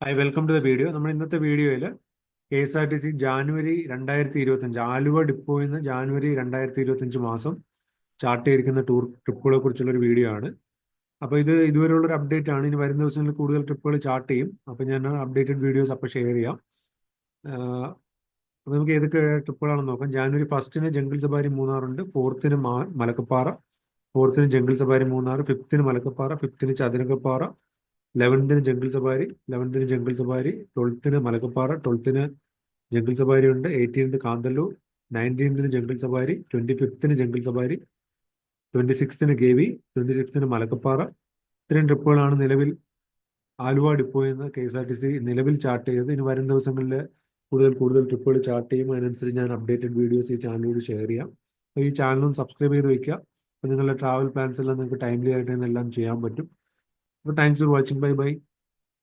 Hi welcome to the video. നമ്മൾ ഇന്നത്തെ വീഡിയോയിൽ K S R T C January 2025 Aluva ഡിപ്പോയിൽ നിന്ന് ജാനുവരി 2025 മാസം ചാർട്ട് ചെയ്തിരിക്കുന്ന ട്രിപ്പുകളെ കുറിച്ചുള്ള ഒരു വീഡിയോ ആണ്. അപ്പോൾ ഇത് ഇതുവരെയുള്ള ഒരു അപ്ഡേറ്റ് ആണ്. ഇനി വരുന്ന ദിവസങ്ങളിൽ കൂടുതൽ ട്രിപ്പുകൾ ചാർട്ട് ചെയ്യും. അപ്പോൾ ഞാൻ അപ്ഡേറ്റഡ് വീഡിയോസ് അപ്പോൾ ഷെയർ ചെയ്യാം. അപ്പോൾ നമുക്ക് ഏതൊക്കെ ട്രിപ്പുകളാണെന്ന് നോക്കാം. ജാനുവരി 1 ജംഗിൾ സഫാരി മൂന്നാറുണ്ട്, 4 Malakkappara, 4 jungle safari Munnar, 5 Malakkappara, 5 Chathurangapara, 11 jungle safari, 11 jungle safari, 12 Malakkappara, 12 jungle safari ഉണ്ട്, 18 Kanthalloor, 19 jungle safari, 25 jungle safari, 26 Gavi, 26 Malakkappara. ഇത്രയും ട്രിപ്പുകളാണ് നിലവിൽ ആലുവ ഡിപ്പോയിൽ നിന്ന് K S R T C നിലവിൽ ചാർട്ട് ചെയ്തത്. ഇനി വരും ദിവസങ്ങളിൽ കൂടുതൽ കൂടുതൽ ട്രിപ്പുകൾ ചാർട്ട് ചെയ്യും. അതിനനുസരിച്ച് ഞാൻ അപ്ഡേറ്റഡ് വീഡിയോസ് ഈ ചാനലിലൂടെ ഷെയർ ചെയ്യാം. അപ്പോൾ ഈ ചാനലും സബ്സ്ക്രൈബ് ചെയ്ത് വയ്ക്കുക. അപ്പോൾ നിങ്ങളുടെ ട്രാവൽ പ്ലാൻസ് എല്ലാം നിങ്ങൾക്ക് ടൈംലി ആയിട്ട് എല്ലാം ചെയ്യാൻ പറ്റും. അപ്പോൾ thanks for watching. Bye bye.